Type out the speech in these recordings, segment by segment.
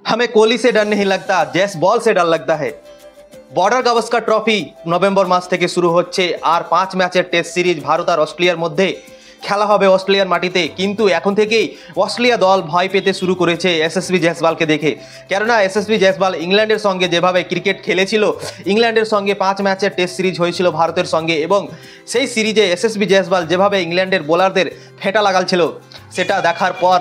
हमें कोहली से डर नहीं लगता, जैसबॉल से डर लगता है। বর্ডার গাভাস্কার ট্রফি নভেম্বর মাস থেকে শুরু হচ্ছে আর 5 ম্যাচের টেস্ট সিরিজ ভারত আর অস্ট্রেলিয়ার মধ্যে খেলা হবে অস্ট্রেলিয়ার মাটিতে। কিন্তু এখন থেকেই অস্ট্রেলিয়া দল ভয় পেতে শুরু করেছে এসএসবি জয়সওয়ালকে দেখে। কেননা এসএসবি জয়সওয়াল ইংল্যান্ডের সঙ্গে যেভাবে ক্রিকেট খেলেছিল, ইংল্যান্ডের সঙ্গে 5 ম্যাচের টেস্ট সিরিজ হয়েছিল ভারতের সঙ্গে, এবং সেই সিরিজে এসএসবি জয়সওয়াল যেভাবে ইংল্যান্ডের বোলারদের ফেটা লাগাচ্ছিল, সেটা দেখার পর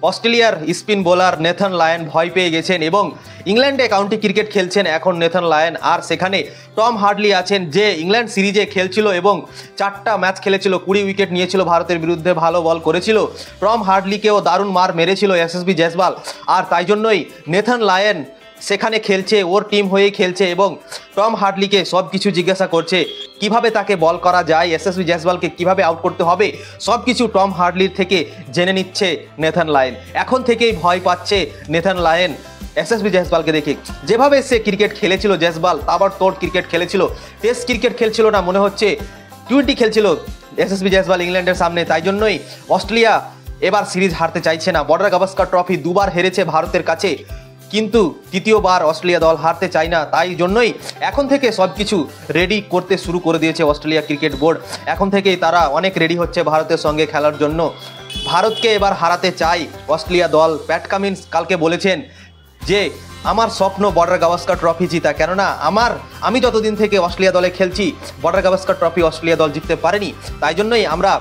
অস্ট্রেলিয়ার স্পিন বোলার নেথান লায়ন ভয় পেয়ে গেছেন এবং ইংল্যান্ডে কাউন্টি ক্রিকেট খেলছেন এখন নেথান লায়ন। আর সেখানে টম হার্ডলি আছেন, যে ইংল্যান্ড সিরিজে খেলছিল এবং 4টা ম্যাচ খেলেছিল, 20 উইকেট নিয়েছিল ভারতের বিরুদ্ধে, ভালো বল করেছিল। টম হার্ডলিকেও দারুণ মার মেরেছিল এসএসবি জয়সওয়াল। আর তাই জন্যই নেথান লায়ন সেখানে খেলছে, ওর টিম হয়েই খেলছে এবং টম হার্ডলিকে সব কিছু জিজ্ঞাসা করছে কিভাবে তাকে বল করা যায়, এসএসবি জয়সওয়ালকে কিভাবে আউট করতে হবে, সব কিছু টম হার্ডলির থেকে জেনে নিচ্ছে নেথান লায়ন। এখন থেকেই ভয় পাচ্ছে নেথান লায়ন এসএসবি জয়সওয়ালকে দেখে। যেভাবে সে ক্রিকেট খেলেছিল জয়সওয়াল, তাবড়তোড় ক্রিকেট খেলেছিল, টেস্ট ক্রিকেট খেলছিল না, মনে হচ্ছে টি20 খেলছিল এসএসবি জয়সওয়াল ইংল্যান্ডের সামনে। তাই জন্যই অস্ট্রেলিয়া এবার সিরিজ হারতে চাইছে না। বর্ডার গাভাস্কার ট্রফি 2বার হেরেছে ভারতের কাছে, কিন্তু তৃতীয়বার অস্ট্রেলিয়া দল হারতে চায় না। তাই জন্যই এখন থেকে সব কিছু রেডি করতে শুরু করে দিয়েছে অস্ট্রেলিয়া ক্রিকেট বোর্ড। এখন থেকেই তারা অনেক রেডি হচ্ছে ভারতের সঙ্গে খেলার জন্য। ভারতকে এবার হারাতে চাই অস্ট্রেলিয়া দল। প্যাট কামিন্স কালকে বলেছেন যে আমার স্বপ্ন বর্ডার গাভাস্কার ট্রফি জিতা, কেননা আমি যতদিন থেকে অস্ট্রেলিয়া দলে খেলছি বর্ডার গাভাস্কার ট্রফি অস্ট্রেলিয়া দল জিততে পারেনি। তাই জন্যই আমরা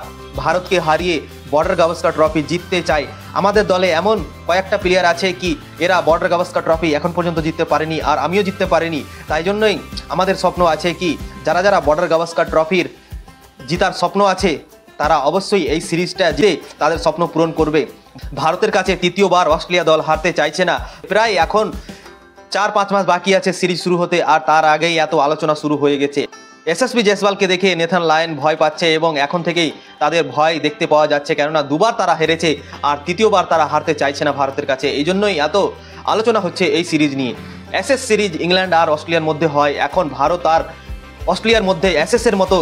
ভারতকে হারিয়ে বর্ডার গাভাস্কার ট্রফি জিততে চাই। আমাদের দলে এমন কয়েকটা প্লেয়ার আছে কি এরা বর্ডার গাভাস্কার ট্রফি এখন পর্যন্ত জিততে পারেনি, আর আমিও জিততে পারিনি। তাই জন্যই আমাদের স্বপ্ন আছে কি যারা যারা বর্ডার গাভাস্কার ট্রফির জিতার স্বপ্ন আছে তারা অবশ্যই এই সিরিজটা জিতে তাদের স্বপ্ন পূরণ করবে। ভারতের কাছে তৃতীয়বার অস্ট্রেলিয়া দল হারতে চাইছে না। প্রায় এখন 4-5 মাস বাকি আছে সিরিজ শুরু হতে, আর তার আগেই এত আলোচনা শুরু হয়ে গেছে। এসএসবি জয়সওয়ালকে দেখে নেথান লায়ন ভয় পাচ্ছে এবং এখন থেকেই তাদের ভয় দেখতে পাওয়া যাচ্ছে, কেননা 2বার তারা হেরেছে আর তৃতীয়বার তারা হারতে চাইছে না ভারতের কাছে। এই জন্যই এত আলোচনা হচ্ছে এই সিরিজ নিয়ে। অ্যাশেজ সিরিজ ইংল্যান্ড আর অস্ট্রেলিয়ার মধ্যে হয়, এখন ভারত আর অস্ট্রেলিয়ার মধ্যে অ্যাশেজের মতো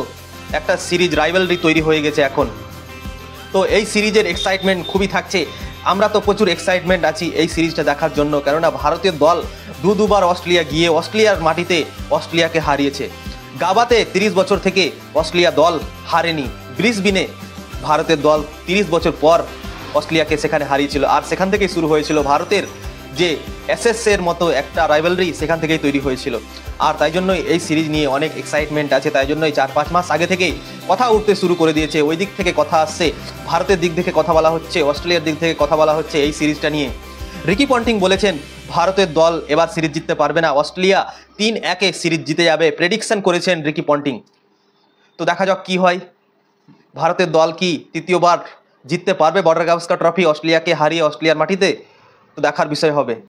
একটা সিরিজ রাইভালরি তৈরি হয়ে গেছে এখন। তো এই সিরিজের এক্সাইটমেন্ট খুবই থাকছে। আমরা তো প্রচুর এক্সাইটমেন্ট আছি এই সিরিজটা দেখার জন্য, কেননা ভারতীয় দল দুবার অস্ট্রেলিয়া গিয়ে অস্ট্রেলিয়ার মাটিতে অস্ট্রেলিয়াকে হারিয়েছে। গাবাতে 30 বছর থেকে অস্ট্রেলিয়া দল হারেনি। ব্রিসবেনে ভারতের দল 30 বছর পর অস্ট্রেলিয়াকে সেখানে হারিয়েছিল, আর সেখান থেকেই শুরু হয়েছিল ভারতের যে এসএসের মতো একটা রাইভালরি, সেখান থেকেই তৈরি হয়েছিল। আর তাই জন্যই এই সিরিজ নিয়ে অনেক এক্সাইটমেন্ট আছে। তাই জন্যই 4-5 মাস আগে থেকেই কথা উঠতে শুরু করে দিয়েছে। ওই দিক থেকে কথা আসছে, ভারতের দিক থেকে কথা বলা হচ্ছে, অস্ট্রেলিয়ার দিক থেকে কথা বলা হচ্ছে এই সিরিজটা নিয়ে। রিকি পন্টিং বলেছেন ভারতের দল এবার সিরিজ জিততে পারবে না, অস্ট্রেলিয়া 3-1 সিরিজ জিতে যাবে, প্রেডিকশন করেছেন রিকি পন্টিং। তো দেখা যাক কি হয়, ভারতের দল কি তৃতীয়বার জিততে পারবে বর্ডার গাভাস্কার ট্রফি অস্ট্রেলিয়াকে হারিয়ে অস্ট্রেলিয়ার মাটিতে? তো দেখার বিষয় হবে।